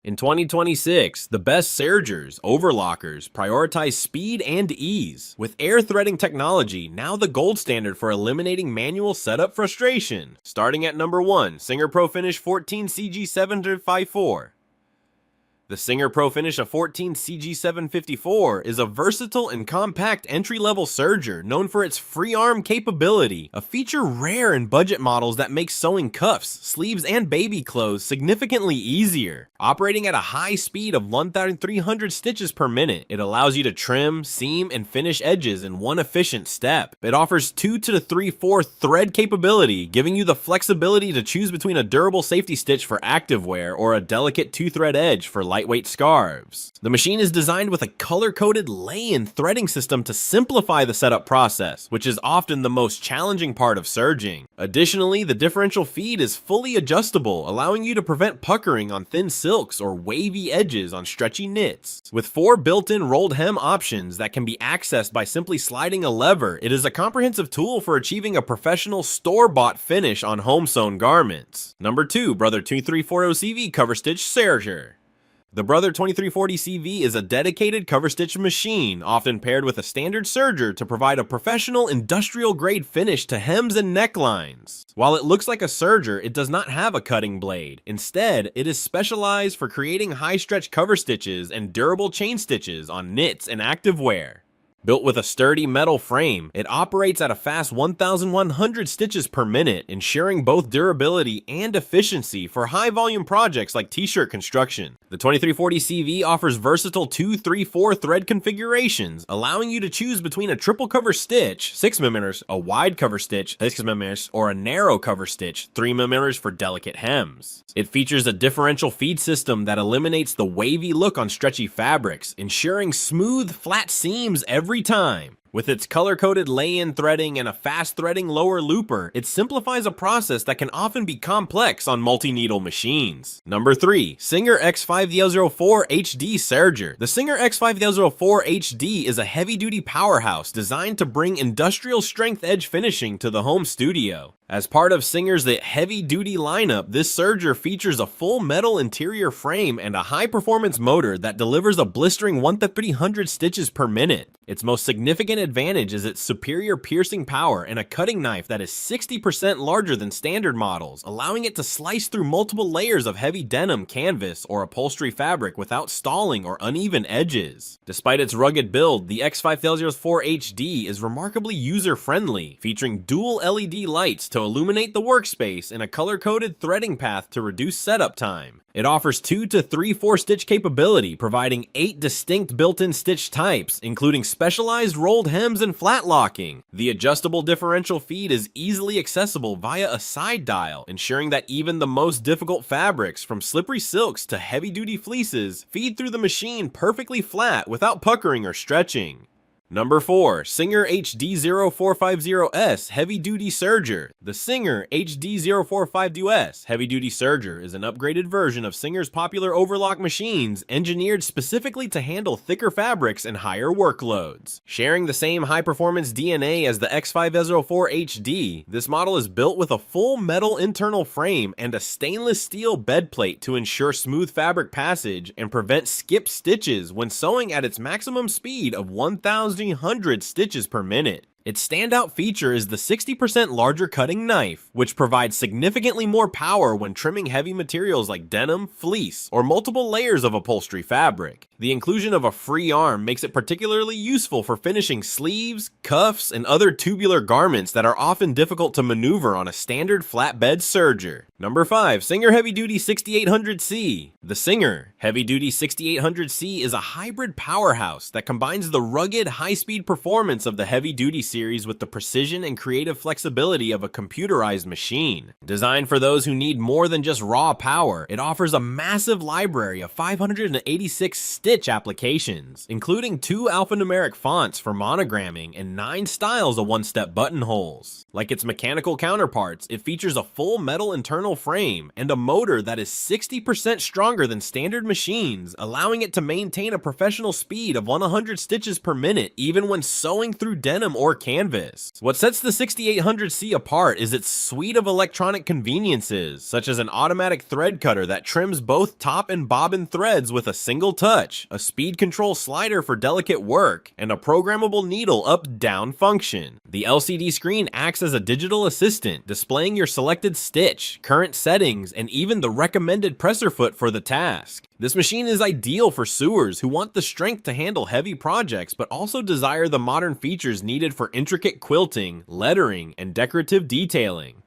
In 2026, the best sergers, overlockers, prioritize speed and ease, with air threading technology now the gold standard for eliminating manual setup frustration. Starting at number 1, Serger ProFinish 14 CG754. The Serger ProFinish 14 CG754 is a versatile and compact entry-level serger known for its free arm capability, a feature rare in budget models that makes sewing cuffs, sleeves, and baby clothes significantly easier. Operating at a high speed of 1,300 stitches per minute, it allows you to trim, seam, and finish edges in one efficient step. It offers 2 to 3/4 thread capability, giving you the flexibility to choose between a durable safety stitch for activewear or a delicate 2-thread edge for lightweight scarves. The machine is designed with a color-coded lay-in threading system to simplify the setup process, which is often the most challenging part of serging. Additionally, the differential feed is fully adjustable, allowing you to prevent puckering on thin silks or wavy edges on stretchy knits. With 4 built-in rolled hem options that can be accessed by simply sliding a lever, it is a comprehensive tool for achieving a professional store-bought finish on home-sewn garments. Number 2, Brother 2340CV Coverstitch Serger. The Brother 2340CV is a dedicated cover-stitch machine, often paired with a standard serger to provide a professional industrial-grade finish to hems and necklines. While it looks like a serger, it does not have a cutting blade. Instead, it is specialized for creating high-stretch cover stitches and durable chain stitches on knits and activewear. Built with a sturdy metal frame, it operates at a fast 1,100 stitches per minute, ensuring both durability and efficiency for high-volume projects like t-shirt construction. The 2340CV offers versatile 2, 3, 4 thread configurations, allowing you to choose between a triple cover stitch, 6mm, a wide cover stitch, 6mm, or a narrow cover stitch, 3mm for delicate hems. It features a differential feed system that eliminates the wavy look on stretchy fabrics, ensuring smooth, flat seams every time. With its color-coded lay-in threading and a fast threading lower looper, it simplifies a process that can often be complex on multi-needle machines. Number 3, Serger X5004 HD Serger. The Serger X5004 HD is a heavy-duty powerhouse designed to bring industrial-strength edge finishing to the home studio. As part of Serger's heavy-duty lineup, this serger features a full metal interior frame and a high-performance motor that delivers a blistering 1,300 stitches per minute. Its most significant advantage is its superior piercing power and a cutting knife that is 60% larger than standard models, allowing it to slice through multiple layers of heavy denim, canvas, or upholstery fabric without stalling or uneven edges. Despite its rugged build, the X5004 HD is remarkably user-friendly, featuring dual LED lights to illuminate the workspace and a color-coded threading path to reduce setup time. It offers 2 to 3/4 stitch capability, providing 8 distinct built-in stitch types, including specialized rolled hems and flat locking. The adjustable differential feed is easily accessible via a side dial, ensuring that even the most difficult fabrics, from slippery silks to heavy-duty fleeces, feed through the machine perfectly flat without puckering or stretching. Number 4, Serger HD0450S Heavy Duty Serger. The Serger HD0450S Heavy Duty Serger is an upgraded version of Serger's popular overlock machines, engineered specifically to handle thicker fabrics and higher workloads. Sharing the same high-performance DNA as the X5004 HD, this model is built with a full metal internal frame and a stainless steel bed plate to ensure smooth fabric passage and prevent skip stitches when sewing at its maximum speed of 1,300 stitches per minute. Its standout feature is the 60% larger cutting knife, which provides significantly more power when trimming heavy materials like denim, fleece, or multiple layers of upholstery fabric. The inclusion of a free arm makes it particularly useful for finishing sleeves, cuffs, and other tubular garments that are often difficult to maneuver on a standard flatbed serger. Number 5, Serger Heavy Duty 6800C. The Serger Heavy Duty 6800C is a hybrid powerhouse that combines the rugged, high-speed performance of the heavy-duty series with the precision and creative flexibility of a computerized machine. Designed for those who need more than just raw power, it offers a massive library of 586 stitch applications, including 2 alphanumeric fonts for monogramming and 9 styles of one-step buttonholes. Like its mechanical counterparts, it features a full metal internal frame and a motor that is 60% stronger than standard machines, allowing it to maintain a professional speed of 100 stitches per minute even when sewing through denim or canvas. What sets the 6800C apart is its suite of electronic conveniences, such as an automatic thread cutter that trims both top and bobbin threads with a single touch, a speed control slider for delicate work, and a programmable needle up-down function. The LCD screen acts as a digital assistant, displaying your selected stitch, current settings, and even the recommended presser foot for the task. This machine is ideal for sewers who want the strength to handle heavy projects but also desire the modern features needed for intricate quilting, lettering, and decorative detailing.